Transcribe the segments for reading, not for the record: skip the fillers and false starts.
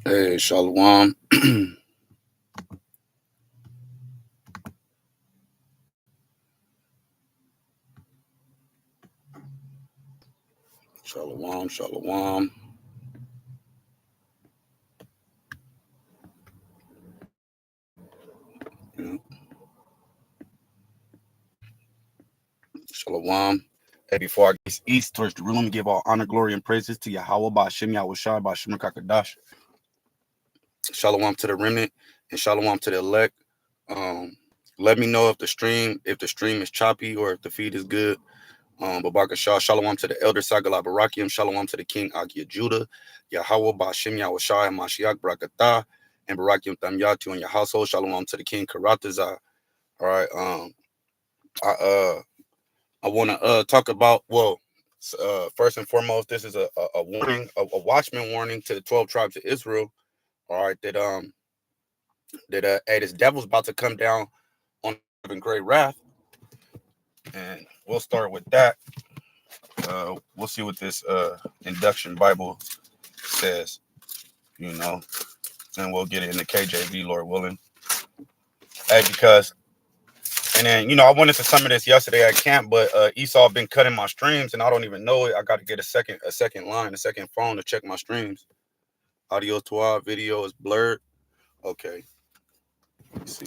Hey, Shalom. Shalom, Shalom. You know, Shalom. Hey, before I get east towards the room, let me give all honor, glory, and praises to Yahweh, Ba'ashem, Yahushai, Ba'ashem, Kakadash. Shalom to the remnant, and Shalom to the elect. Um, Let me know if the stream is choppy or if the feed is good. Babaka Shah, Shalom to the elder Sagala Barakiam, Shalom to the king Akia Judah, Yahweh, Ba'ashem, Yahushai, and Mashiach, Brakatah, and Barakiam Tamyatu in your household. Shalom to the king Karatazah. All right. I I want to talk about, first and foremost, this is a warning, a watchman warning to the 12 tribes of Israel. All right, that hey, this devil's about to come down on in great wrath, and we'll start with that. We'll see what this induction Bible says, you know, and we'll get it in the KJV, Lord willing. Hey, because and then I went into some of this yesterday at camp, but Esau been cutting my streams, and I don't even know it. I got to get a second phone to check my streams. Audio to our video is blurred. Okay, let's see.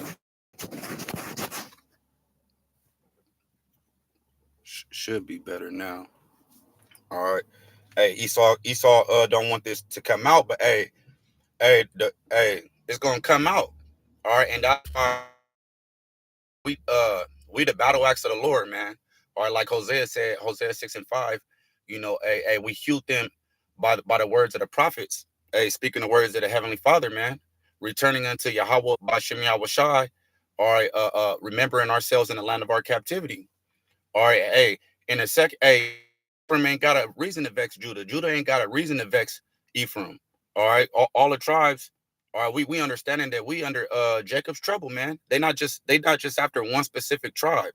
Should be better now. All right. Hey, Esau don't want this to come out, but hey, it's gonna come out. All right, and that's why we we the battle axe of the Lord, man. All right, like Hosea said, Hosea 6:5. Hey, we hewed them by the words of the prophets. Hey, speaking the words of the Heavenly Father, man, returning unto Yahweh Bashem Yahushai. All right, remembering ourselves in the land of our captivity. All right, hey, in a sec, hey, Ephraim ain't got a reason to vex Judah. Judah ain't got a reason to vex Ephraim. All right, all the tribes. All right, we understanding that we under Jacob's trouble, man. They not just after one specific tribe.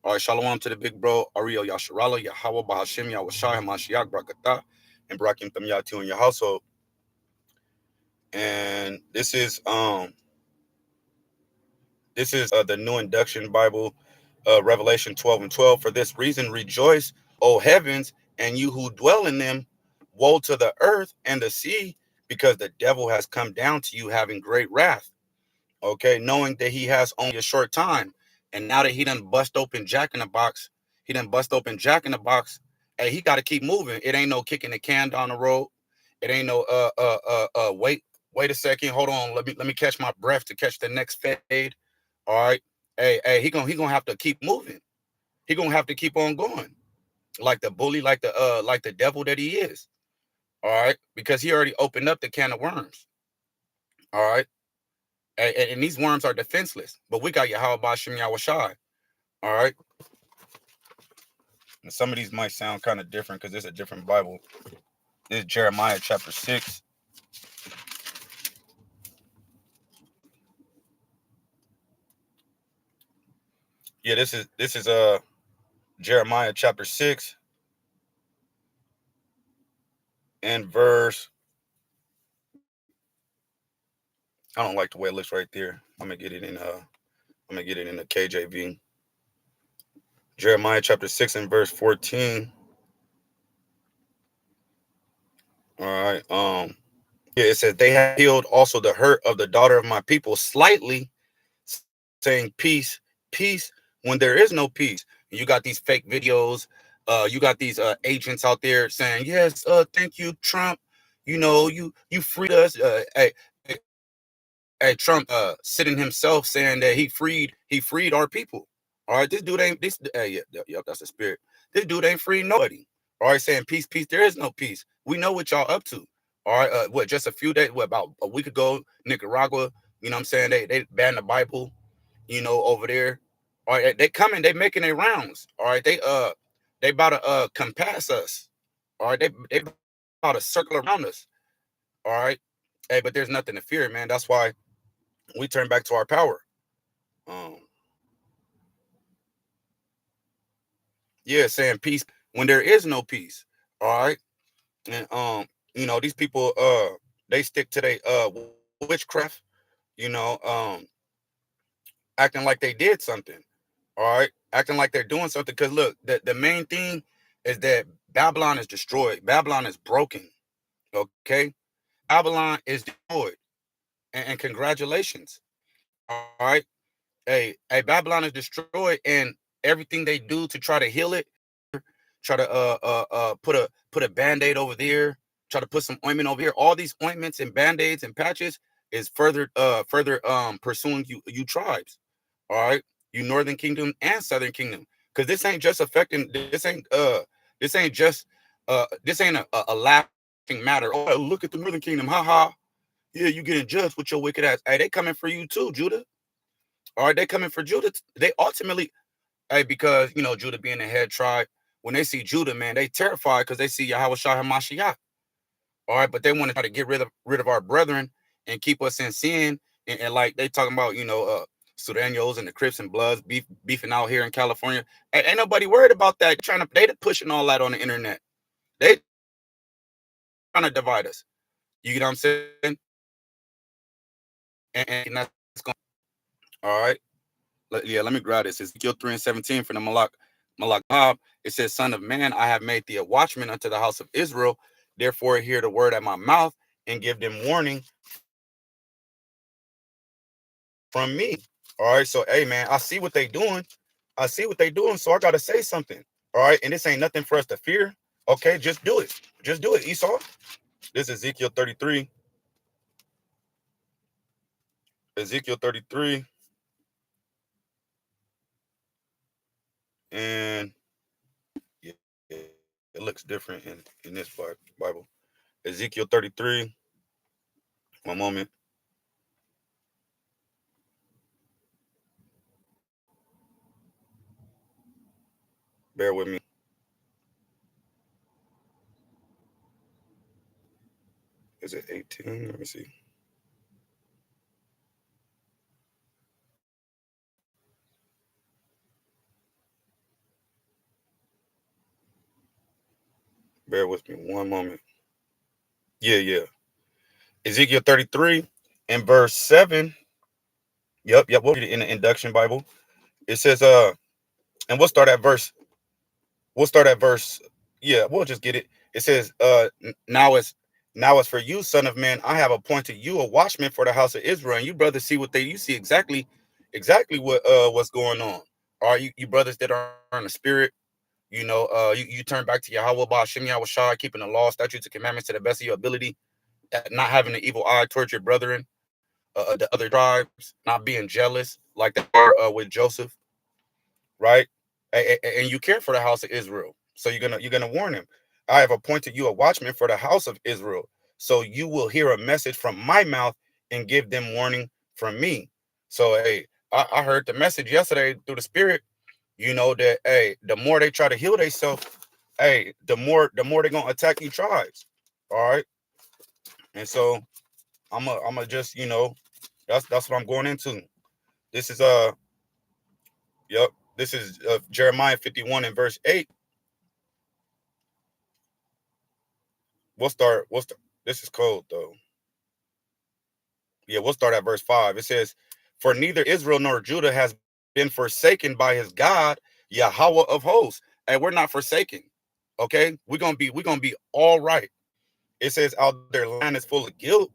All right, shalom to the big bro Ariel Yasharala Yahweh Bahashim Yahushai Hamashiach Brakatah and Brakim Tamyatu in your household. And this is the New Induction Bible, Revelation 12:12. For this reason, rejoice, O heavens, and you who dwell in them. Woe to the earth and the sea, because the devil has come down to you having great wrath. Okay, knowing that he has only a short time. And now that he done bust open Jack in the Box, hey, he got to keep moving. It ain't no kicking the can down the road. It ain't no wait a second, hold on, let me catch my breath to catch the next fade. All right. Hey, he gonna have to keep moving. He gonna have to keep on going. Like the bully, like the devil that he is. All right. Because he already opened up the can of worms. All right. And these worms are defenseless. But we got Yahweh Bashem Yahushai. All right. And some of these might sound kind of different because it's a different Bible. This is Jeremiah chapter 6. Yeah, this is Jeremiah chapter 6 and verse. I don't like the way it looks right there. I'm gonna get it in the KJV. Jeremiah chapter 6 and verse 14. All right. Yeah, it says, they have healed also the hurt of the daughter of my people slightly, saying peace, peace, when there is no peace. And you got these fake videos. You got these agents out there saying, yes, thank you, Trump. You freed us. Hey, Trump sitting himself saying that he freed our people. All right, this dude ain't this. Yeah, that's the spirit. This dude ain't free nobody. All right, saying peace, peace. There is no peace. We know what y'all up to. All right, what just a few days, about a week ago, Nicaragua. What I'm saying, they banned the Bible. Over there. All right, they coming. They making their rounds. All right, they about to compass us. All right, they about to circle around us. All right, hey, but there's nothing to fear, man. That's why we turn back to our power. Um, yeah, saying peace when there is no peace. All right, and these people they stick to their witchcraft, you know, acting like they did something. All right, acting like they're doing something. Because look, the main thing is that Babylon is destroyed. Babylon is broken. Okay, Babylon is destroyed, and congratulations. All right, hey, Babylon is destroyed, and everything they do to try to heal it, try to put a band-aid over there, try to put some ointment over here. All these ointments and band-aids and patches is further pursuing you tribes. All right, you Northern Kingdom and Southern Kingdom, because this ain't just affecting. This ain't just this ain't a laughing matter. Oh, look at the Northern Kingdom, haha. Yeah, you getting judged with your wicked ass. Hey, they coming for you too, Judah. All right, they coming for Judah. They ultimately, hey, because Judah being the head tribe, when they see Judah, man, they terrified because they see Yahweh Shah Hamashiach. All right, but they want to try to get rid of our brethren and keep us in sin. And like they talking about, Sudanos and the Crips and Bloods beefing out here in California. Ain't nobody worried about that. They pushing all that on the internet. They trying to divide us. You get what I'm saying? And that's going. All right. Yeah, let me grab this. Ezekiel 3:17 from the Malak. It says, "Son of man, I have made thee a watchman unto the house of Israel. Therefore, hear the word at my mouth and give them warning from me." All right. So, hey, man, I see what they doing. I see what they doing. So I gotta say something. All right. And this ain't nothing for us to fear. Okay, just do it. Just do it, Esau. This is Ezekiel 33. Ezekiel 33. And yeah, it looks different in this Bible. Ezekiel 33. One moment. Bear with me. Is it 18? Let me see. Bear with me one moment. Yeah. Ezekiel 33 and verse 7. Yep. We'll read it in the induction Bible. It says, and we'll start at verse, yeah, we'll just get it. It says, now as for you, son of man, I have appointed you a watchman for the house of Israel. And you brothers see you see exactly what's going on. All right, you brothers that are in the spirit, you turn back to Yahweh Ba'ashem Yahweh Shai, keeping the law, statutes, and commandments to the best of your ability, not having an evil eye towards your brethren, the other tribes, not being jealous like they were with Joseph, right? And you care for the house of Israel, so you're gonna warn him. I have appointed you a watchman for the house of Israel, so you will hear a message from my mouth and give them warning from me. So hey, I heard the message yesterday through the spirit. That hey, the more they try to heal themselves, hey, the more they're gonna attack you tribes. All right, and so I'm a just that's what I'm going into. This is yep. This is Jeremiah 51 and verse 8. We'll start. This is cold though. Yeah, we'll start at verse 5. It says, "For neither Israel nor Judah has been forsaken by his God, Yahweh of hosts." And we're not forsaken. Okay, we're gonna be all right. It says, "Out their land is full of guilt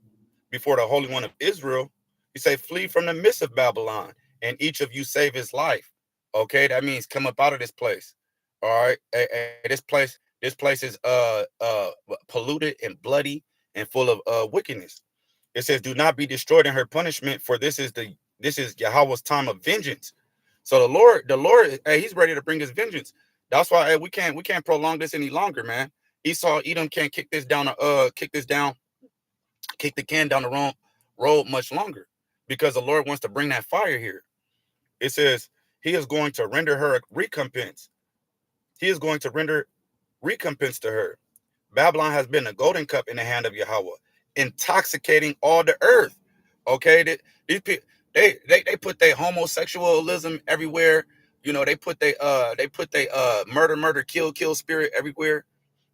before the Holy One of Israel." You say, "Flee from the midst of Babylon, and each of you save his life." Okay, that means come up out of this place. All right, this place is polluted and bloody and full of wickedness. It says, "Do not be destroyed in her punishment, for this is Yahweh's time of vengeance." So the Lord, hey, He's ready to bring His vengeance. That's why, hey, we can't prolong this any longer, man. Edom can't kick the can down the wrong road much longer, because the Lord wants to bring that fire here. It says He is going to render her a recompense. He is going to render recompense to her. Babylon has been a golden cup in the hand of Yahweh, intoxicating all the earth. Okay, these people, they put their homosexualism everywhere. They put they murder, kill spirit everywhere.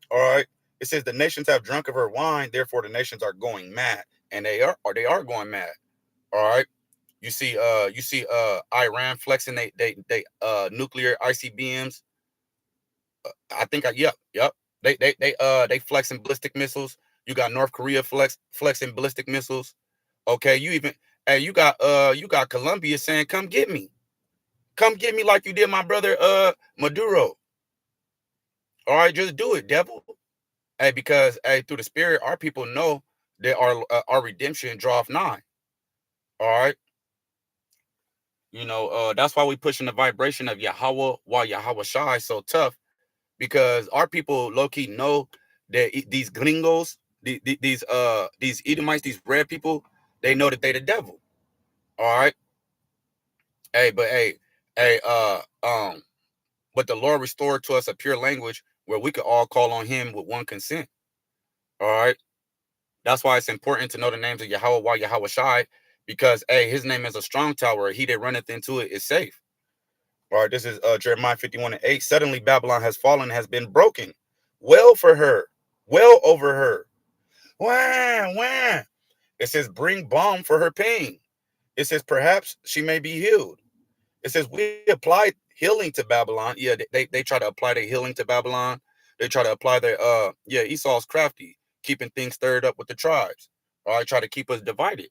All right. It says the nations have drunk of her wine, therefore the nations are going mad, and they are going mad. All right. You see Iran flexing they nuclear ICBMs. I think yep. They flexing ballistic missiles. You got North Korea flexing ballistic missiles. Okay, you got Colombia saying, "Come get me. Come get me like you did my brother Maduro." All right, just do it, devil. Hey, because hey, through the spirit, our people know that our redemption draweth nigh. All right. That's why we pushing the vibration of Yahweh while Yahweh Shai so tough, because our people low key know that these gringos, these Edomites, these red people, they know that they the devil. All right. Hey, but hey, but the Lord restored to us a pure language where we could all call on Him with one consent. All right. That's why it's important to know the names of Yahweh while Yahweh Shai, because hey, His name is a strong tower. He that runneth into it is safe. All right, this is Jeremiah 51:8. Suddenly Babylon has fallen, has been broken. Well for her, well over her. Wah, wah. It says, bring balm for her pain. It says, perhaps she may be healed. It says, we applied healing to Babylon. Yeah, they try to apply their healing to Babylon. They try to apply their Esau's crafty, keeping things stirred up with the tribes. All right, try to keep us divided.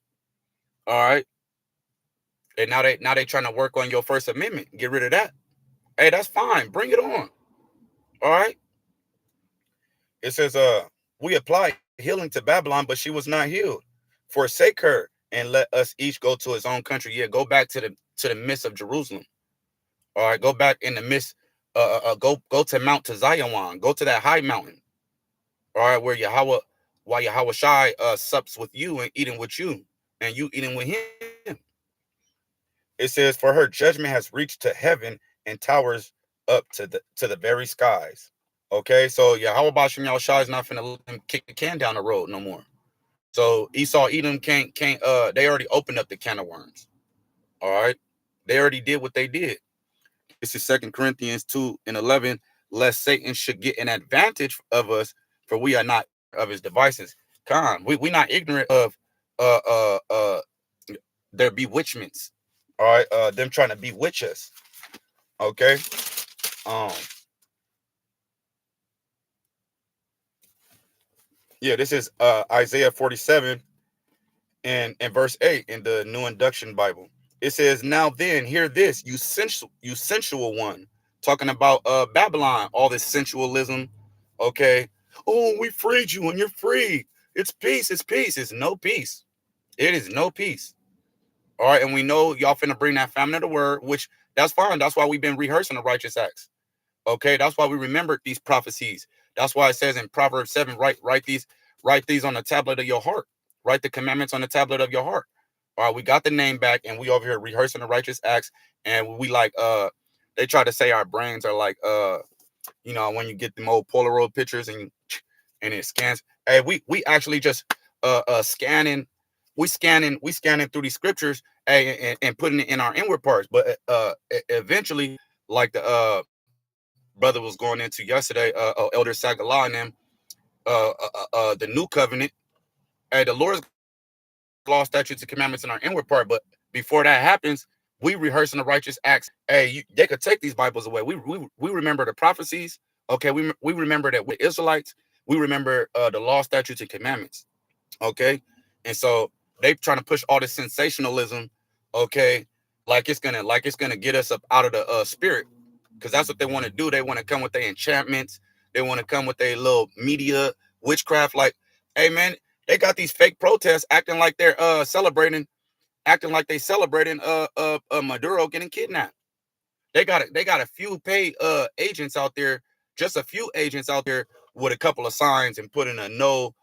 All right. And now they trying to work on your First Amendment. Get rid of that. Hey, that's fine. Bring it on. All right. It says, we applied healing to Babylon, but she was not healed. Forsake her and let us each go to his own country. Yeah, go back to the midst of Jerusalem. All right, go back in the midst. Go to Mount Zion. Go to that high mountain. All right, while Yahweh Shai sups with you and eating with you, and you eating with him. It says, for her judgment has reached to heaven and towers up to the very skies. Okay, so Yahweh Bashem Yahushua is not finna let them kick the can down the road no more. So Esau, Edom can't they already opened up the can of worms. All right. They already did what they did. This is 2 Corinthians 2:11. Lest Satan should get an advantage of us, for we are not of his devices. We not ignorant of uh uh uh their bewitchments. All right, them trying to bewitch us. Okay. Um, yeah, this is Isaiah 47 and verse 8 in the New Induction Bible. It says, now then, hear this, you sensual one. Talking about Babylon, all this sensualism. Okay. Oh, we freed you and you're free. It's peace, it's peace. It's no peace. It is no peace. All right, and we know y'all finna bring that famine of the word, which that's fine. That's why we've been rehearsing the righteous acts. Okay, that's why we remembered these prophecies. That's why it says in Proverbs 7, write these on the tablet of your heart. Write the commandments on the tablet of your heart. All right, we got the name back, and we over here rehearsing the righteous acts, and we like they try to say our brains are like when you get them old Polaroid pictures and it scans. Hey, we actually just scanning, we scanning through these scriptures, hey, and putting it in our inward parts. But eventually, like the brother was going into yesterday, Elder Sagala and them, the new covenant. Hey, the Lord's law, statutes, and commandments in our inward part. But before that happens, we rehearsing the righteous acts. Hey, they could take these Bibles away. We remember the prophecies. Okay, we remember that we're Israelites. We remember the law, statutes, and commandments. Okay, and so they trying to push all this sensationalism. Okay, like it's gonna get us up out of the spirit, because that's what they want to do. They want to come with their enchantments. They want to come with their little media witchcraft. Like, hey man, they got these fake protests acting like they're acting like they celebrating Maduro getting kidnapped. They got a few paid agents out there, just a few agents out there with a couple of signs and putting a no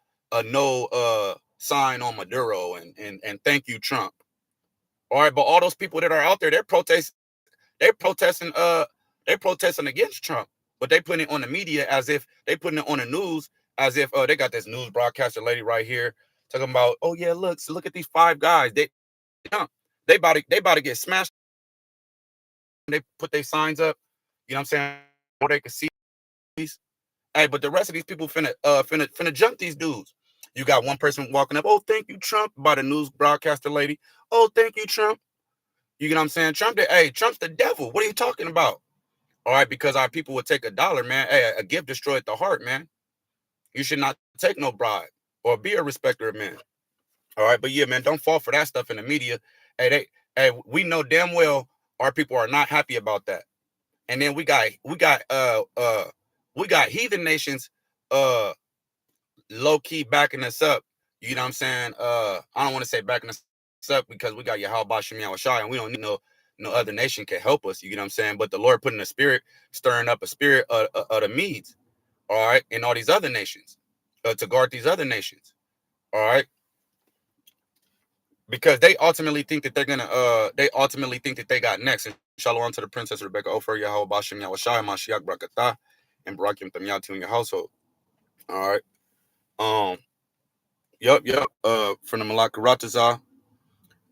sign on Maduro and thank you Trump. All right, but all those people that are out there, they're protesting they're protesting against Trump, but they putting it on the media as if they putting it on the news as if they got this news broadcaster lady right here talking about, oh yeah, look at these five guys. They about to get smashed. They put their signs up, you know what I'm saying, where they can see these. Hey, but the rest of these people finna jump these dudes. You got one person walking up, oh, thank you, Trump, by the news broadcaster lady. Oh, thank you, Trump. You get what I'm saying? Hey, Trump's the devil. What are you talking about? All right, because our people would take $1, man. Hey, a gift destroyed the heart, man. You should not take no bribe or be a respecter of men. All right, but yeah, man, don't fall for that stuff in the media. Hey, we know damn well our people are not happy about that. And then we got heathen nations low key backing us up. You know what I'm saying? I don't want to say backing us up because we got Yahweh Bashem Yahushai, and we don't need no other nation can help us. You know what I'm saying? But the Lord putting a spirit, stirring up a spirit of the Medes, all right, and all these other nations, to guard these other nations, all right, because they ultimately think that they got next. And shalom to the princess Rebecca Ofer, Yahweh Bashem Yahushai, Mashiach Brakatah, and Barakim Tamyatu in your household. All right. Yep. From the Malak Ratazah,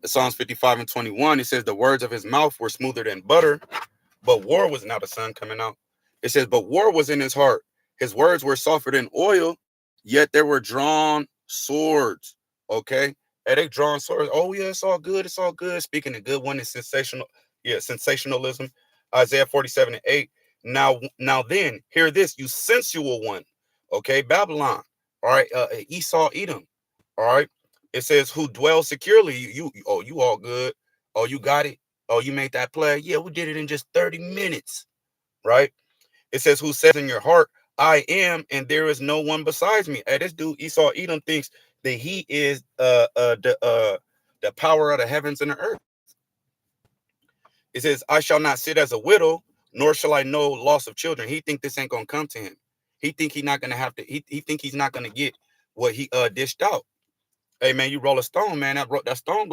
Psalms 55 and 21, it says the words of his mouth were smoother than butter, but war was now the sun coming out. It says, but war was in his heart. His words were softer than oil, yet there were drawn swords. Okay. Hey, they drawn swords. Oh, yeah, it's all good. It's all good. Speaking of good one is sensational. Yeah, sensationalism. Isaiah 47 and 8. Now then, hear this, you sensual one. Okay, Babylon. All right, Esau, Edom. All right. It says, who dwells securely. You all good. Oh, you got it. Oh, you made that play. Yeah, we did it in just 30 minutes. Right. It says, who says in your heart, I am, and there is no one besides me. Hey, this dude Esau Edom thinks that he is the power of the heavens and the earth. It says, I shall not sit as a widow, nor shall I know loss of children. He think this ain't gonna come to him. He think he's not gonna have to. He think he's not gonna get what he dished out. Hey man, you roll a stone, man. That stone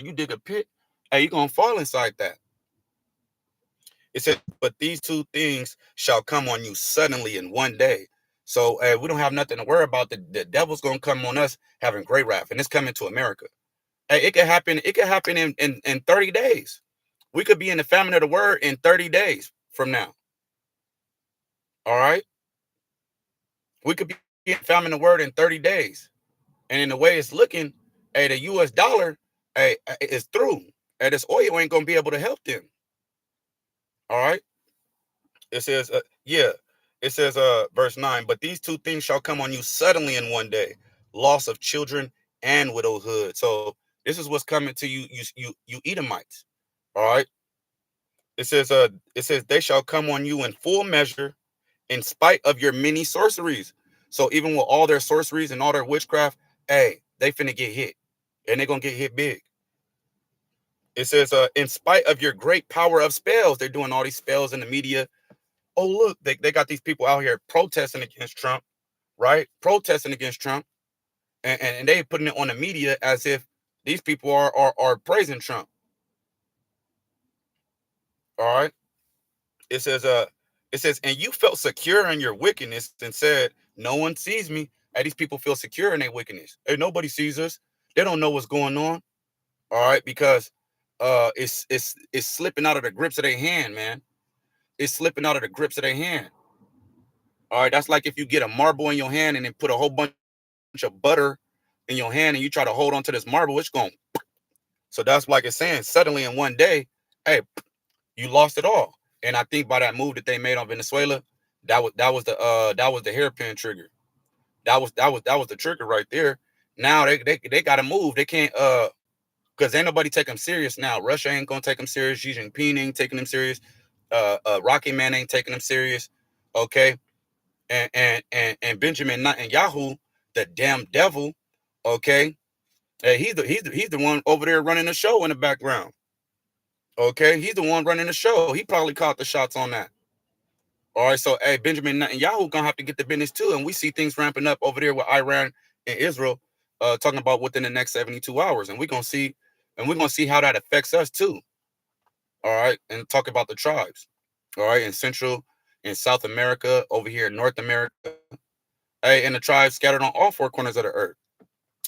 you dig a pit. Hey, you gonna fall inside that. It said, but these two things shall come on you suddenly in one day. So we don't have nothing to worry about. The devil's gonna come on us having great wrath, and it's coming to America. Hey, it could happen. It could happen in 30 days. We could be in the famine of the word in 30 days from now. All right. We could be in famine of the word in 30 days. And in the way it's looking, hey, the US dollar is through. Hey, this oil ain't gonna be able to help them. All right. It says, it says, verse 9, but these two things shall come on you suddenly in one day, loss of children and widowhood. So this is what's coming to you Edomites. All right. It says, they shall come on you in full measure, in spite of your many sorceries. So even with all their sorceries and all their witchcraft, hey, they finna get hit, and they're gonna get hit big. It says, in spite of your great power of spells, they're doing all these spells in the media. Oh, look, they got these people out here protesting against Trump, right? Protesting against Trump, and they putting it on the media as if these people are praising Trump. All right. It says, and you felt secure in your wickedness and said, no one sees me. And these people feel secure in their wickedness. Hey, nobody sees us. They don't know what's going on. All right, because it's slipping out of the grips of their hand, man. It's slipping out of the grips of their hand. All right, that's like if you get a marble in your hand and then put a whole bunch of butter in your hand and you try to hold on to this marble, it's going. So that's like it's saying, suddenly in one day, hey, you lost it all. And I think by that move that they made on Venezuela, that was the hairpin trigger. That was the trigger right there. Now they got to move. They can't because ain't nobody take them serious now. Russia ain't gonna take them serious. Xi Jinping ain't taking them serious. Rocky Man ain't taking them serious. Okay, and Benjamin Netanyahu, the damn devil. Okay, he's the one over there running the show in the background. Okay, he's the one running the show. He probably caught the shots on that. All right, so hey, Benjamin Netanyahu gonna have to get the business too, and we see things ramping up over there with Iran and Israel, talking about within the next 72 hours, and we're gonna see how that affects us too. All right, and talk about the tribes. All right, in Central and South America, over here in North America, hey, and the tribes scattered on all four corners of the earth.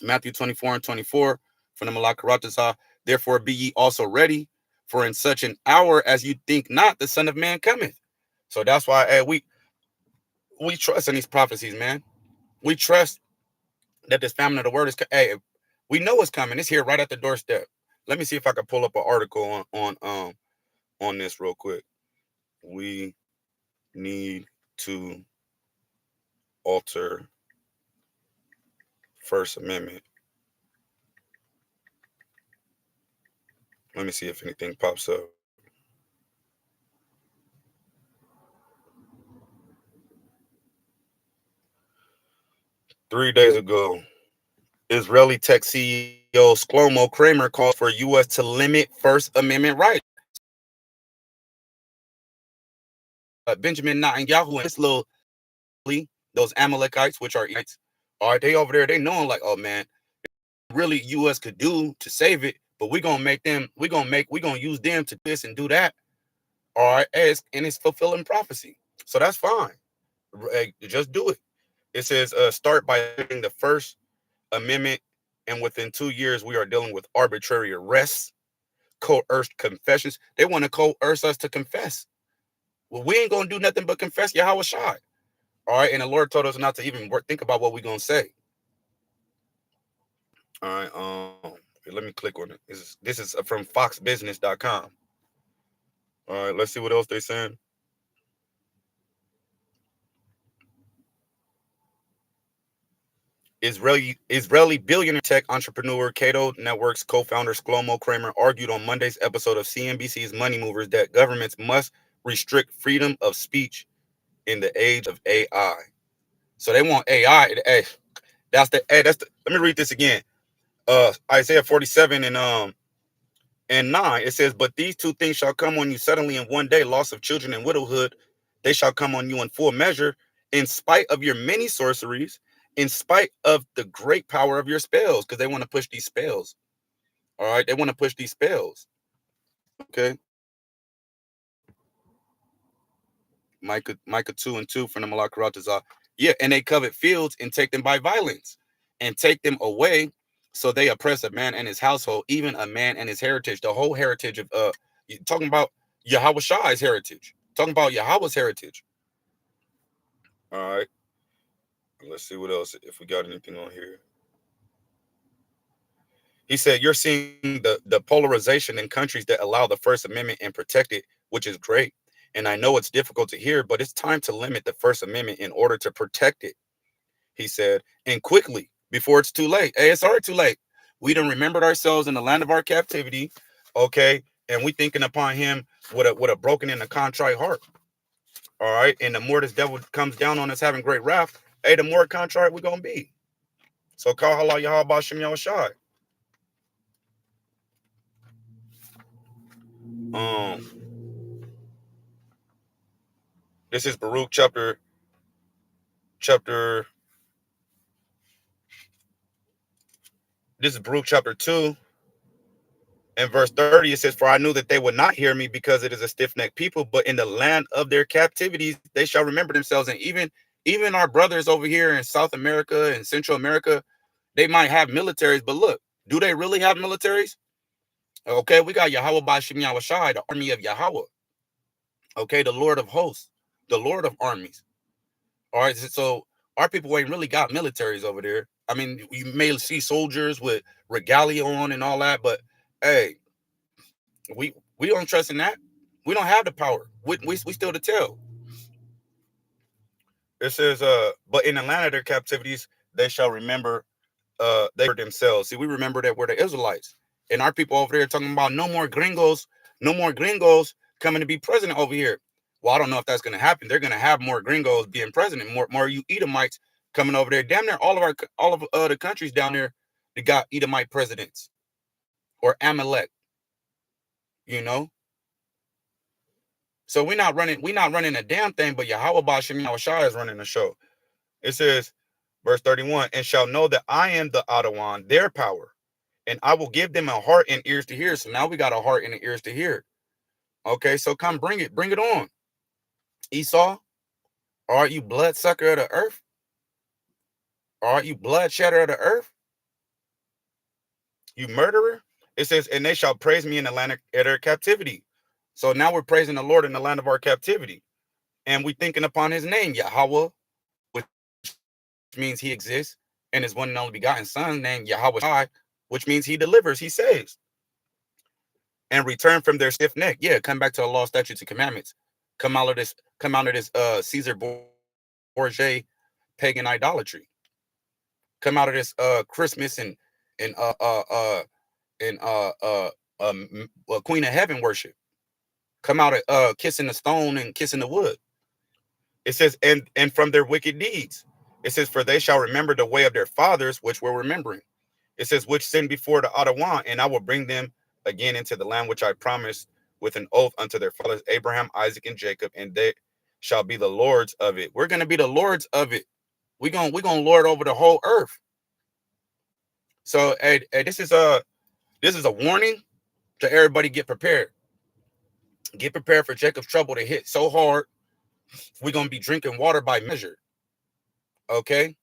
Matthew 24 and 24 from the Malak Ratazah. Therefore, be ye also ready, for in such an hour as you think not, the Son of Man cometh. So that's why We trust in these prophecies, man. We trust that this famine of the word is. Hey, we know it's coming. It's here right at the doorstep. Let me see if I can pull up an article on this real quick. We need to alter First Amendment. Let me see if anything pops up. 3 days ago, Israeli tech CEO Shlomo Kramer calls for U.S. to limit First Amendment rights. Benjamin Netanyahu and his little those Amalekites, which are Edomites, are they over there? They knowing like, oh man, really U.S. could do to save it, but we're gonna make them. We're gonna use them to do this and do that. All right, and it's fulfilling prophecy, so that's fine. Just do it. It says start by limiting the First Amendment, and within 2 years we are dealing with arbitrary arrests, coerced confessions. They want to coerce us to confess. Well, we ain't gonna do nothing but confess Yahweh Shai. All right, and the Lord told us not to even think about what we're gonna say. All right, let me click on it. This is from foxbusiness.com. All right, let's see what else they're saying. Israeli billionaire tech entrepreneur Cato Network's co-founder Shlomo Kramer argued on Monday's episode of CNBC's Money Movers that governments must restrict freedom of speech in the age of AI. So they want AI. Hey, that's the. Let me read this again. Isaiah 47 and 9. It says, "But these two things shall come on you suddenly in one day: loss of children and widowhood. They shall come on you in full measure, in spite of your many sorceries, in spite of the great power of your spells," because they want to push these spells. All right, they want to push these spells. Okay. Micah 2:2 from the Malakaratazah. Yeah, and they covet fields and take them by violence and take them away. So they oppress a man and his household, even a man and his heritage, the whole heritage of talking about Yahweh Shai's heritage, talking about Yahweh's heritage. All right. Let's see what else, if we got anything on here. He said, you're seeing the polarization in countries that allow the First Amendment and protect it, which is great. And I know it's difficult to hear, but it's time to limit the First Amendment in order to protect it, he said, and quickly, before it's too late. Hey, it's already too late. We done remembered ourselves in the land of our captivity, okay? And we thinking upon him with a broken and a contrite heart. All right. And the more this devil comes down on us having great wrath, hey, the more contrite we're gonna be. So call halal Yahweh Shem Yahweh Shai. This is Baruch chapter this is Baruch chapter 2 and verse 30. It says, for I knew that they would not hear me because it is a stiff-necked people, but in the land of their captivities they shall remember themselves. And even our brothers over here in South America and Central America, they might have militaries, but look, do they really have militaries? Okay, we got Yahweh Ba'Shem Yahweh Shai, the army of Yahweh. Okay, the Lord of hosts, the Lord of armies. All right, so our people ain't really got militaries over there. I mean, you may see soldiers with regalia on and all that, but hey, we don't trust in that. We don't have the power. We still to tell. It says, but in the land of their captivities, they shall remember they were themselves. See, we remember that we're the Israelites. And our people over there talking about no more gringos coming to be president over here. Well, I don't know if that's going to happen. They're going to have more gringos being president, more you Edomites coming over there. Damn near all of the countries down there, they got Edomite presidents or Amalek, you know. So we're not running a damn thing, but Yahweh Ba'Shem Yahweh Shai is running the show. It says, verse 31, and shall know that I am the Adawan, their power, and I will give them a heart and ears to hear. So now we got a heart and the ears to hear. Okay, so come bring it on. Esau, are you bloodsucker of the earth? Are you bloodshed of the earth? You murderer? It says, and they shall praise me in the land of their captivity. So now we're praising the Lord in the land of our captivity. And we thinking upon his name, Yahweh, means he exists, and his one and only begotten son named Yahweh Shai, which means he delivers, he saves. And return from their stiff neck. Yeah, come back to the law, statutes, and commandments. Come out of this Caesar Borgia pagan idolatry. Come out of this Christmas and Queen of Heaven worship. Come out of kissing the stone and kissing the wood. It says, and from their wicked deeds. It says, for they shall remember the way of their fathers, which we're remembering. It says, which sinned before the Ottawa, and I will bring them again into the land which I promised with an oath unto their fathers, Abraham, Isaac, and Jacob, and they shall be the lords of it. We're going to be the lords of it. We're gonna lord over the whole earth. So, hey, this is a warning to everybody. Get prepared. Get prepared for Jacob's trouble to hit so hard. We're gonna be drinking water by measure. Okay.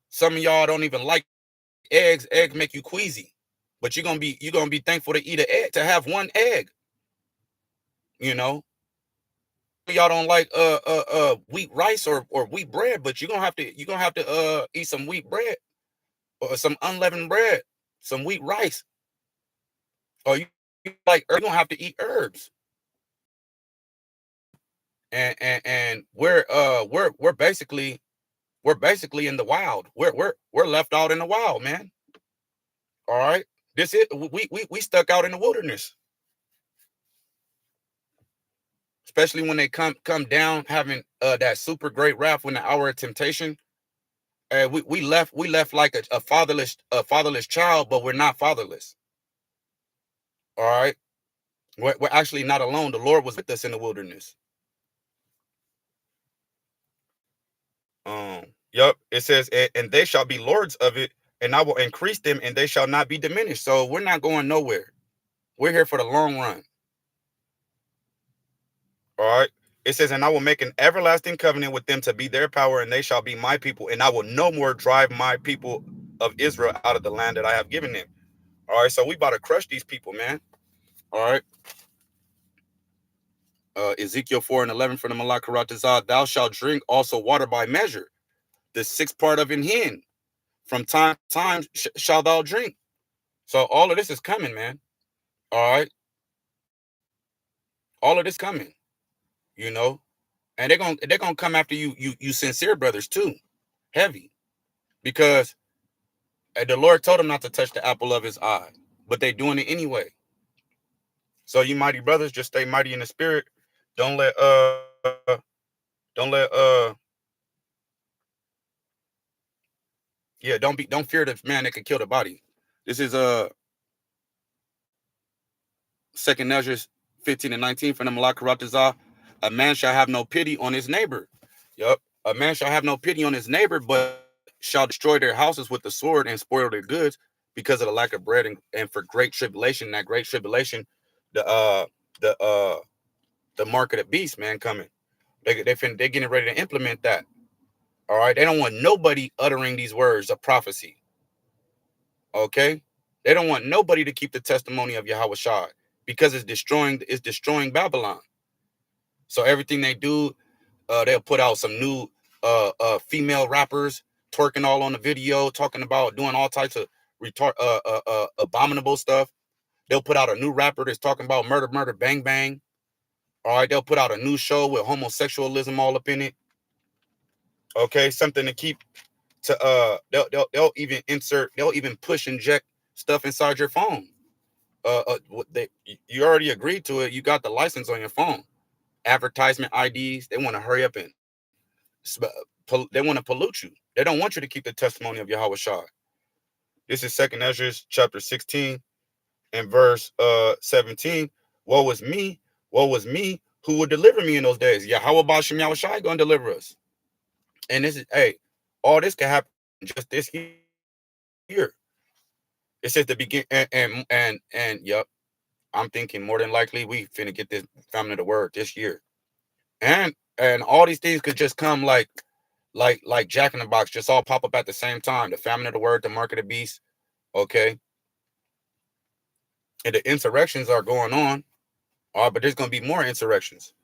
Some of y'all don't even like eggs. Eggs make you queasy, but you're gonna be thankful to eat an egg, to have one egg. You know, y'all don't like wheat rice or wheat bread, but you're gonna have to eat some wheat bread or some unleavened bread, some wheat rice, or you're gonna have to eat herbs. And we're basically in the wild. We're left out in the wild, man. All right, this is we stuck out in the wilderness, especially when they come down having that super great wrath when the hour of temptation. We left like a fatherless child, but we're not fatherless. All right, we're actually not alone. The Lord was with us in the wilderness. Yep. It says, and they shall be lords of it, and I will increase them, and they shall not be diminished. So we're not going nowhere. We're here for the long run. All right. It says, and I will make an everlasting covenant with them to be their power, and they shall be my people, and I will no more drive my people of Israel out of the land that I have given them. All right. So we about to crush these people, man. All right. Ezekiel 4:11 from the Malak Karatazah, thou shalt drink also water by measure, the sixth part of an hin. From time to time shall thou drink. So all of this is coming, man. All right. All of this coming, you know, and they're gonna come after you sincere brothers too, heavy, because the Lord told them not to touch the apple of his eye, but they doing it anyway. So you mighty brothers, just stay mighty in the spirit. Don't let don't fear the man that can kill the body. This is 2 Ezra 15:19 from the Malak Karatazah. A man shall have no pity on his neighbor. Yup. A man shall have no pity on his neighbor, but shall destroy their houses with the sword and spoil their goods because of the lack of bread and for great tribulation. That great tribulation, the mark of the beast, man, coming. They're getting ready to implement that. All right. They don't want nobody uttering these words of prophecy. Okay. They don't want nobody to keep the testimony of Yahweh Shai because it's destroying Babylon. So everything they do, they'll put out some new female rappers twerking all on the video, talking about doing all types of abominable stuff. They'll put out a new rapper that's talking about murder, murder, bang, bang. All right, they'll put out a new show with homosexualism all up in it. Okay, something to keep to they'll even push inject stuff inside your phone. You already agreed to it. You got the license on your phone. Advertisement IDs. They want to hurry up and they want to pollute you. They don't want you to keep the testimony of Yahweh Shai. This is 2 Ezra chapter 16 and verse 17. Woe is me, who would deliver me in those days? Yahweh Bashem Yahweh Shai gonna deliver us. And this is, hey, all this can happen just this year. It says the begin and yep. I'm thinking more than likely we finna get this family of the word this year. And all these things could just come like Jack in the Box, just all pop up at the same time. The famine of the word, the mark of the beast. Okay. And the insurrections are going on. All right, but there's gonna be more insurrections.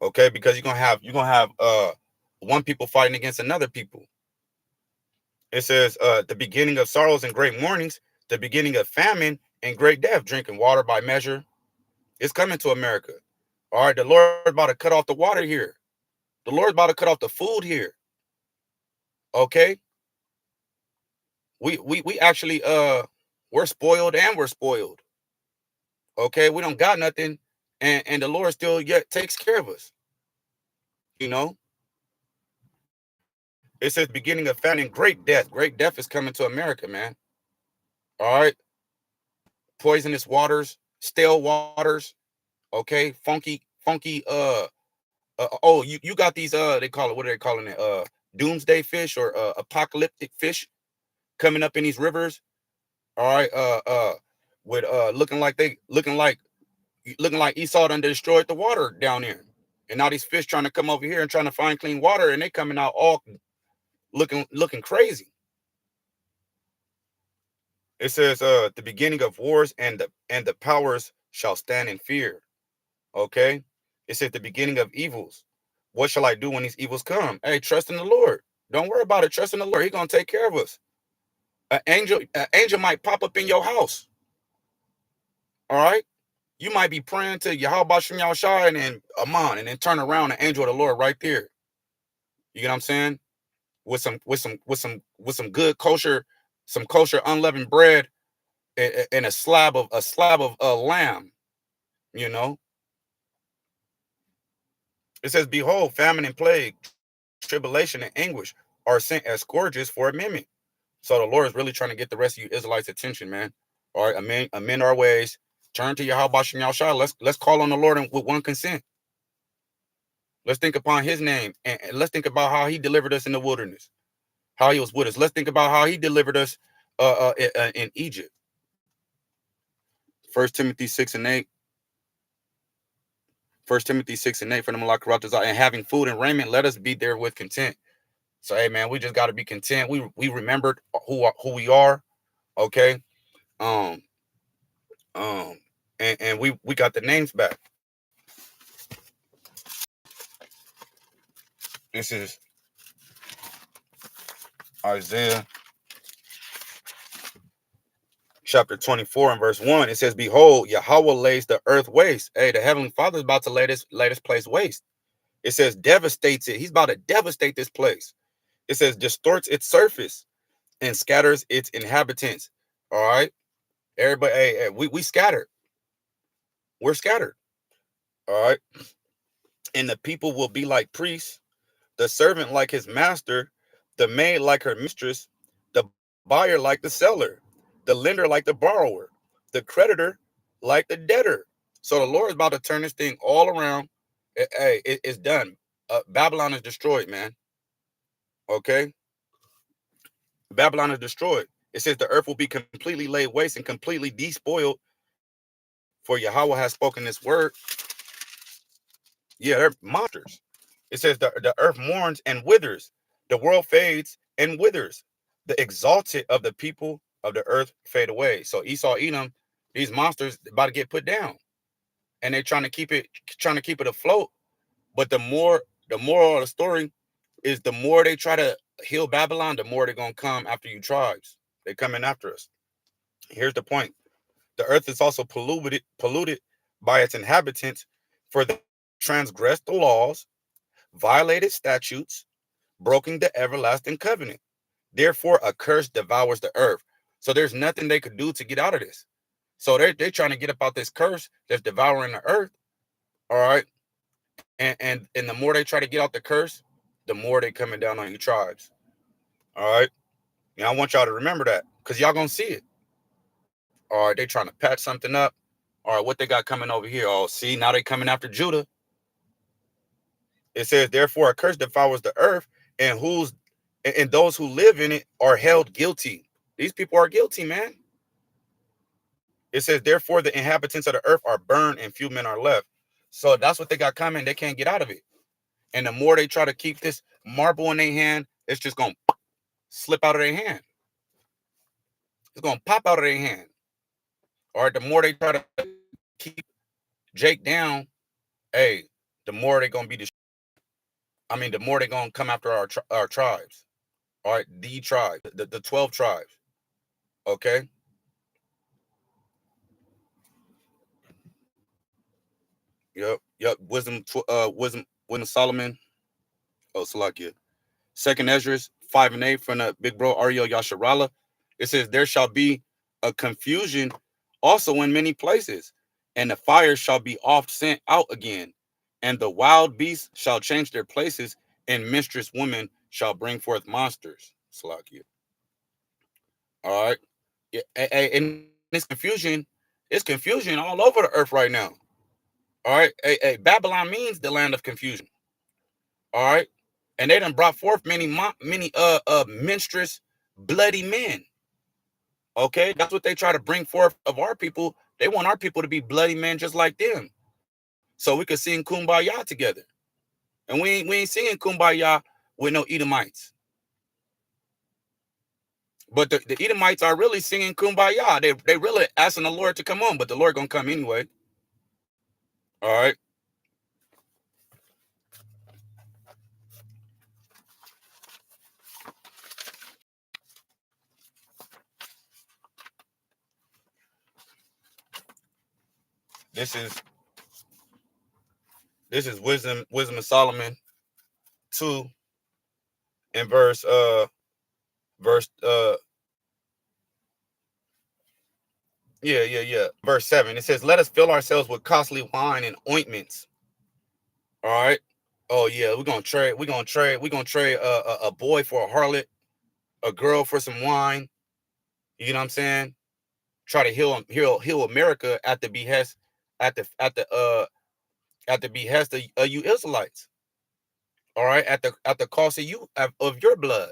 Okay, because you're gonna have one people fighting against another people. It says, the beginning of sorrows and great mournings, the beginning of famine and great death, drinking water by measure. It's coming to America. All right, the Lord about to cut off the water here. The Lord's about to cut off the food here. Okay, we actually we're spoiled and we're spoiled. Okay, we don't got nothing, and the Lord still yet takes care of us. You know, it says beginning of famine, great death. Great death is coming to America, man. All right, poisonous waters, stale waters. Okay, funky. Oh, you got these. They call it, what are they calling it? Doomsday fish or apocalyptic fish coming up in these rivers. All right, with looking like Esau done destroyed the water down there, and now these fish trying to come over here and trying to find clean water, and they coming out all looking crazy. It says, the beginning of wars and the powers shall stand in fear. Okay, it says the beginning of evils. What shall I do when these evils come? Hey, trust in the Lord. Don't worry about it. Trust in the Lord. He's gonna take care of us. An angel might pop up in your house. All right. You might be praying to Yahweh Shem Yahushua and then Aman, and then turn around, an angel of the Lord right there. You get what I'm saying? With some good kosher, some kosher unleavened bread and a slab of lamb. You know, it says, "Behold, famine and plague, tribulation and anguish are sent as scourges for a mimic." So the Lord is really trying to get the rest of you Israelites' attention, man. All right, amend our ways. Turn to Yahweh Shem Yahushua. Let's call on the Lord with one consent. Let's think upon His name, and let's think about how He delivered us in the wilderness, how He was with us. Let's think about how He delivered us in Egypt. 1 Timothy 6:8. 1 Timothy 6:8 for the Malak Karatazah, and having food and raiment, let us be there with content. So, hey, man, we just got to be content. We remembered who we are, okay? Um, um, and we got the names back. This is Isaiah chapter 24 and verse 1. It says, "Behold, Yahweh lays the earth waste." Hey, the Heavenly Father is about to lay this place waste. It says devastates it. He's about to devastate this place. It says distorts its surface and scatters its inhabitants. All right, everybody. Hey, we scattered. We're scattered. All right, and the people will be like priests, the servant like his master, the maid like her mistress, the buyer like the seller, the lender like the borrower, the creditor like the debtor. So the Lord is about to turn this thing all around. Hey, it's done. Babylon is destroyed, man. Okay, Babylon is destroyed. It says the earth will be completely laid waste and completely despoiled, for Yahweh has spoken this word. Yeah, they're monsters. It says the earth mourns and withers, the world fades and withers. The exalted of the people of the earth fade away. So Esau, Edom, these monsters about to get put down, and they're trying to keep it afloat. But the moral of the story is, the more they try to heal Babylon, the more they're gonna come after you tribes. They're coming after us. Here's the point: the earth is also polluted by its inhabitants, for they transgressed the laws, violated statutes, broken the everlasting covenant. Therefore, a curse devours the earth. So there's nothing they could do to get out of this. So they're trying to get up out this curse that's devouring the earth. All right. And the more they try to get out the curse, the more they coming down on you tribes. All right. And I want y'all to remember that, because y'all gonna see it. All right, they trying to patch something up. All right, what they got coming over here? Oh, see, now they coming after Judah. It says, therefore, a curse devours the earth, and those who live in it are held guilty. These people are guilty, man. It says, therefore, the inhabitants of the earth are burned, and few men are left. So that's what they got coming. They can't get out of it. And the more they try to keep this marble in their hand, it's just gonna slip out of their hand. It's gonna pop out of their hand. All right, the more they try to keep Jake down, hey, the more they're gonna be destroyed. I mean, the more they're gonna come after our tribes. All right, the tribe, the 12 tribes. Okay. Yep. Wisdom Solomon. Oh, Salakia. Second Esdras 5 and 8 from the big bro Ariel Yasharala. It says, there shall be a confusion also in many places, and the fire shall be oft sent out again, and the wild beasts shall change their places, and mistress women shall bring forth monsters. Salakia. All right. Yeah, and it's confusion all over the earth right now. All right. Babylon means the land of confusion. All right. And they done brought forth many minstrous, bloody men. Okay, that's what they try to bring forth of our people. They want our people to be bloody men just like them, so we could sing kumbaya together. And we ain't singing kumbaya with no Edomites. But the Edomites are really singing kumbaya. They really asking the Lord to come on, but the Lord gonna come anyway. All right. This is wisdom of Solomon 2 and verse verse 7. It says, let us fill ourselves with costly wine and ointments. All right. Oh yeah, we're gonna trade a boy for a harlot, a girl for some wine. You know what I'm saying? Try to heal America at the behest at the behest of you Israelites. All right, at the cost of your blood.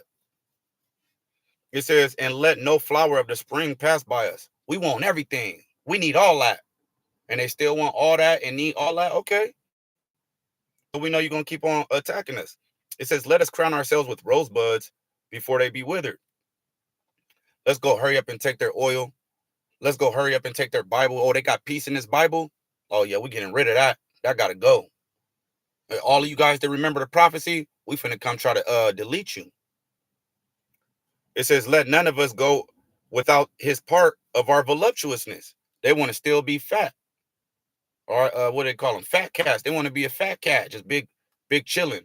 It says, and let no flower of the spring pass by us. We want everything. We need all that. And they still want all that and need all that. Okay. So we know you're gonna keep on attacking us. It says, let us crown ourselves with rosebuds before they be withered. Let's go hurry up and take their oil. Let's go hurry up and take their Bible. Oh, they got peace in this Bible. Oh yeah, we getting rid of that. That gotta go. All of you guys that remember the prophecy, we finna come try to delete you. It says, let none of us go without his part of our voluptuousness. They want to still be fat. Or what do they call them? Fat cats. They want to be a fat cat, just big chilling,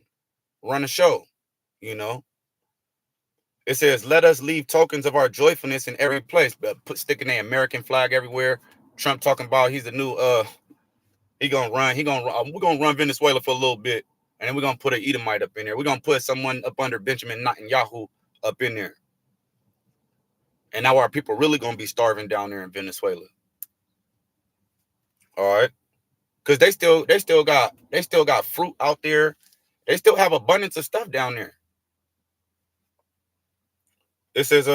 run a show, you know. It says, let us leave tokens of our joyfulness in every place, but sticking the American flag everywhere. Trump talking about he's the new we're gonna run Venezuela for a little bit, and then we're gonna put an Edomite up in there. We're gonna put someone up under Benjamin Netanyahu up in there. And now our people really gonna be starving down there in Venezuela. All right. Because they still got fruit out there. They still have abundance of stuff down there. It says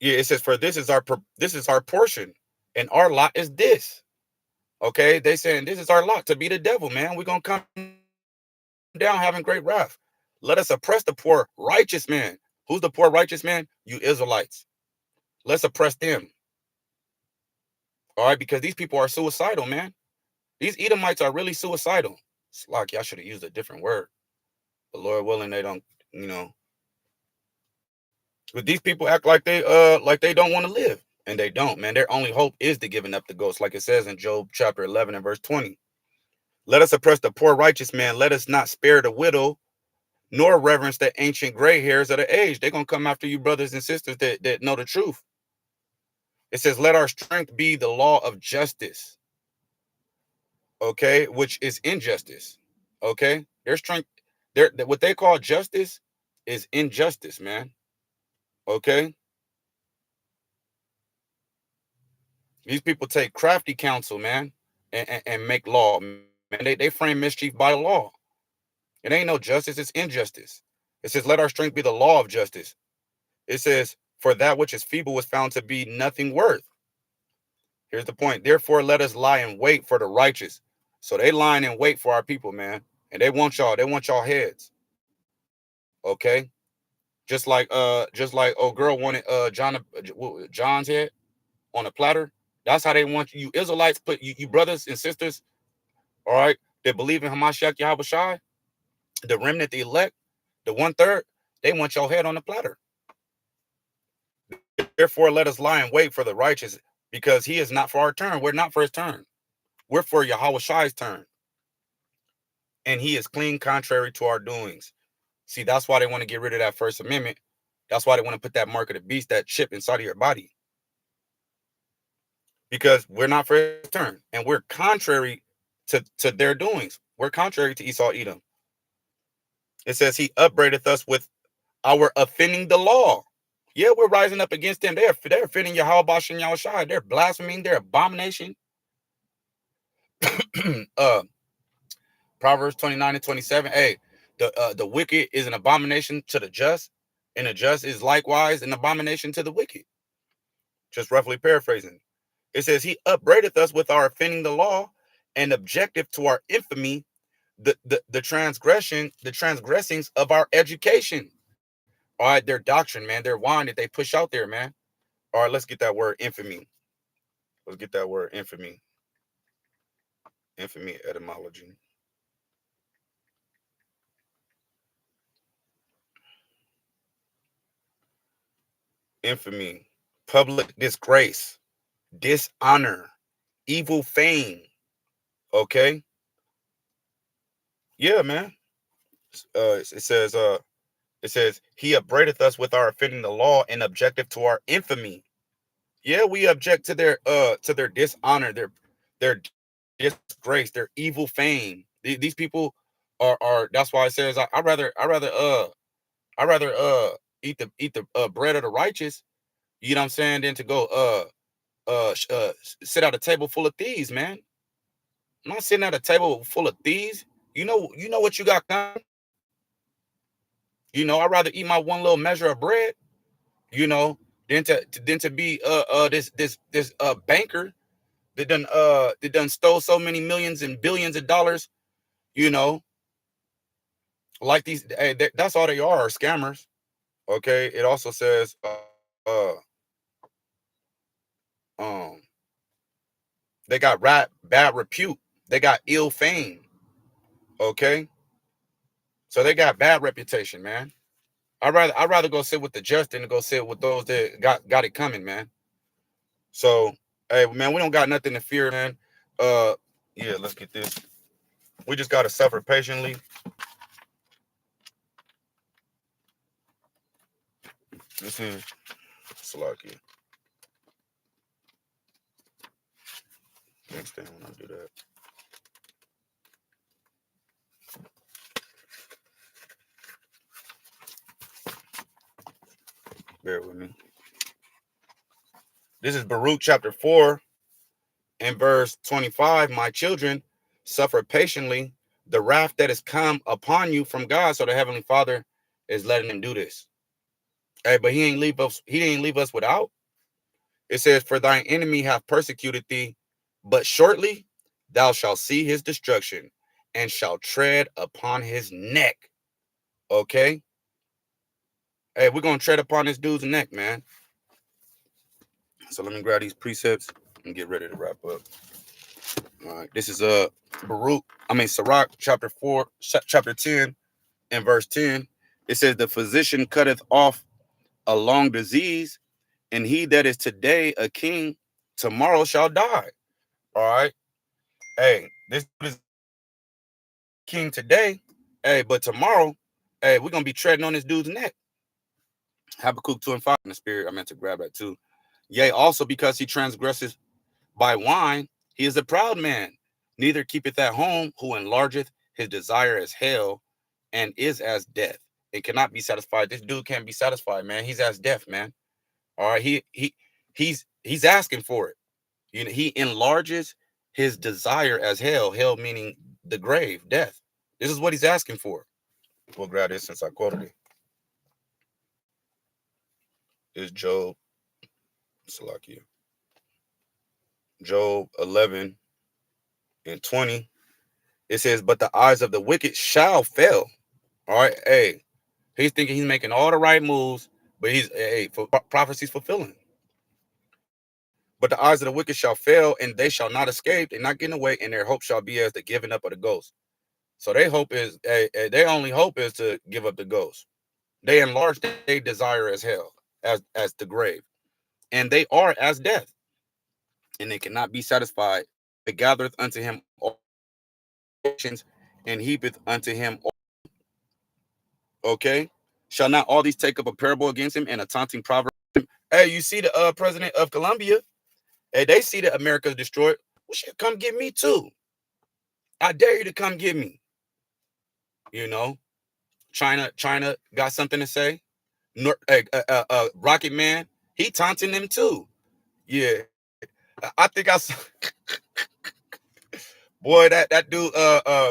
it says, for this is our portion, and our lot is this. Okay, they saying this is our lot, to be the devil, man. We're gonna come down having great wrath. Let us oppress the poor righteous man. Who's the poor righteous man? You Israelites. Let's oppress them. All right, because these people are suicidal, man. These Edomites are really suicidal. It's like I should have used a different word. But Lord willing, they don't, you know. But these people act like they don't want to live. And they don't, man. Their only hope is the giving up the ghost, like it says in Job chapter 11 and verse 20. Let us oppress the poor righteous man. Let us not spare the widow, nor reverence the ancient gray hairs of the age. They're gonna come after you, brothers and sisters that know the truth. It says, let our strength be the law of justice. Okay, which is injustice. Okay, their strength, what they call justice is injustice, man. Okay, these people take crafty counsel, man, and make law, man. They frame mischief by law. It ain't no justice, it's injustice. It says, let our strength be the law of justice. It says, for that which is feeble was found to be nothing worth. Here's the point. Therefore, let us lie in wait for the righteous. So they lying in wait for our people, man. And they want y'all heads. Okay. Just like oh girl wanted John's head on a platter. That's how they want you Israelites, put you brothers and sisters. All right. that believe in Hamashiach Yahushua, the remnant, the elect, the 1/3, they want your head on the platter. Therefore, let us lie in wait for the righteous, because he is not for our turn. We're not for his turn. We're for Yahushua's turn. And he is clean contrary to our doings. See, that's why they want to get rid of that First Amendment. That's why they want to put that mark of the beast, that chip inside of your body. Because we're not for his turn. And we're contrary to their doings. We're contrary to Esau Edom. It says he upbraideth us with our offending the law. Yeah, we're rising up against them. They're offending Yahweh and Yahushua. They're blaspheming. They're abomination. Proverbs 29:27. Hey, the wicked is an abomination to the just, and the just is likewise an abomination to the wicked. Just roughly paraphrasing. It says he upbraideth us with our offending the law, and objective to our infamy, the transgressings of our education. All right, their doctrine, man, their wine that they push out there, man. All right, let's get that word infamy. Let's get that word infamy. Infamy etymology. Infamy, public disgrace, dishonor, evil fame. Okay. Yeah, man. It says he upbraideth us with our offending the law and objective to our infamy. Yeah, we object to their dishonor, their disgrace, their evil fame. These people are that's why it says I rather eat the bread of the righteous, you know what I'm saying, than to go sit at a table full of thieves, man. I'm not sitting at a table full of thieves. You know what you got coming. I'd rather eat my one little measure of bread, than to be this banker that done stole so many millions and billions of dollars, like these. Hey, that's all they are scammers. Okay. It also says um they got bad repute. They got ill fame. Okay. So they got bad reputation, man. I'd rather go sit with the just than to go sit with those that got it coming, man. So, hey, man, we don't got nothing to fear, man. Yeah, let's get this. We just gotta suffer patiently. This is Slocky. Can't stand when I do that. Bear with me. This is Baruch chapter 4 and verse 25. My children, suffer patiently the wrath that has come upon you from God. So the Heavenly Father is letting them do this. Hey, but he didn't leave us without. It says, for thine enemy hath persecuted thee, but shortly thou shalt see his destruction and shalt tread upon his neck. Okay? Hey, we're going to tread upon this dude's neck, man. So let me grab these precepts and get ready to wrap up. All right. This is Sirach chapter 4, chapter 10 and verse 10. It says, the physician cutteth off a long disease, and he that is today a king, tomorrow shall die. All right. Hey, this is king today. Hey, but tomorrow, hey, we're gonna be treading on this dude's neck. Habakkuk 2 and 5 in the spirit. I meant to grab that too. Yea, also because he transgresses by wine, he is a proud man. Neither keepeth at home, who enlargeth his desire as hell, and is as death. It cannot be satisfied. This dude can't be satisfied, man. He's as death, man. All right, he's asking for it. He enlarges his desire as hell. Hell meaning the grave, death. This is what he's asking for. We'll grab this since I quoted it. It's Job. Salakia. Job 11 and 20. It says, but the eyes of the wicked shall fail. All right. Hey, he's thinking he's making all the right moves, but prophecy's fulfilling. But the eyes of the wicked shall fail, and they shall not escape. They're not getting away, and their hope shall be as the giving up of the ghost. So their hope is, their only hope is to give up the ghost. They enlarge their desire as hell, as the grave, and they are as death, and they cannot be satisfied. It gathereth unto him all nations, and heapeth unto him all. Okay, shall not all these take up a parable against him and a taunting proverb? Hey, you see the president of Colombia? Hey, they see that America's destroyed. Well, shit, come get me too. I dare you to come get me. You know, China got something to say. Rocket Man, he taunting them too. Yeah, I think I saw. Boy, that dude,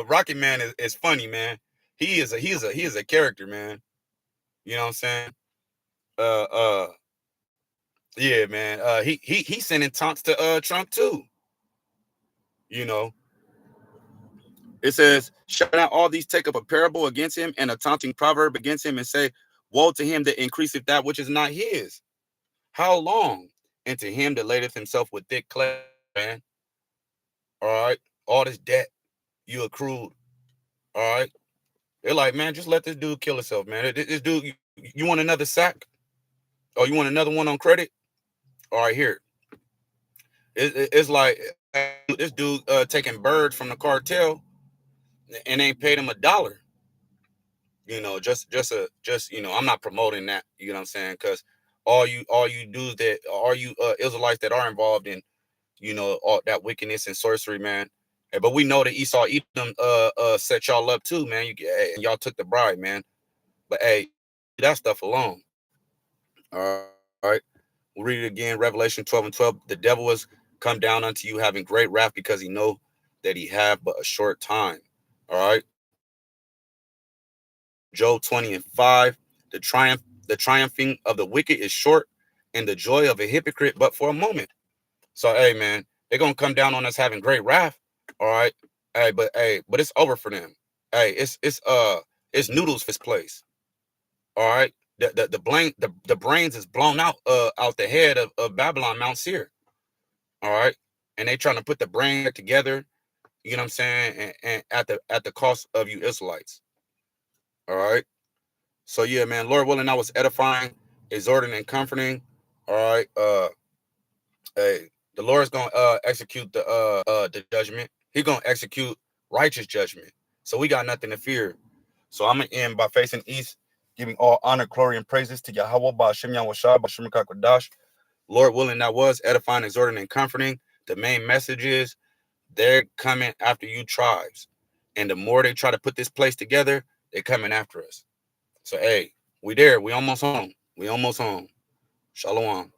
Rocket Man is funny, man. He is a character, man. You know what I'm saying? Uh, uh, yeah, man. He sending taunts to Trump too. You know, it says, shall not all these take up a parable against him and a taunting proverb against him and say, woe to him that increaseth that which is not his? How long? And to him that ladeth himself with thick clay, man. All right, all this debt you accrued. All right, they're like, man, just let this dude kill himself, man. This dude, you want another sack? Or you want another one on credit? All right, here. It's like this dude taking birds from the cartel and ain't paid him $1. You know, just I'm not promoting that. You know what I'm saying? Because all you dudes that all you Israelites that are involved in, all that wickedness and sorcery, man. But we know that Esau Edom set y'all up too, man. And y'all took the bribe, man. But hey, that stuff alone. All right. We'll read it again. Revelation 12:12. The devil has come down unto you having great wrath because he know that he have but a short time. All right. Job 20:5. The triumphing of the wicked is short, and the joy of a hypocrite but for a moment. So hey, man, they're gonna come down on us having great wrath. All right. But it's over for them. Hey, it's noodles for this place. All right. The brains is blown out the head of Babylon, Mount Seir. All right. And they trying to put the brain back together, you know what I'm saying? And at the cost of you Israelites. All right. So yeah, man, Lord willing, I was edifying, exhorting, and comforting. All right. Hey, the Lord's gonna execute the judgment. He's gonna execute righteous judgment. So we got nothing to fear. So I'm gonna end by facing east, giving all honor, glory, and praises to Yahweh, Ba'ashem Yahushua, Ba'ashem Kakadash. Lord willing, that was edifying, exhorting, and comforting. The main message is they're coming after you tribes. And the more they try to put this place together, they're coming after us. So hey, we there. We almost home. We almost home. Shalom.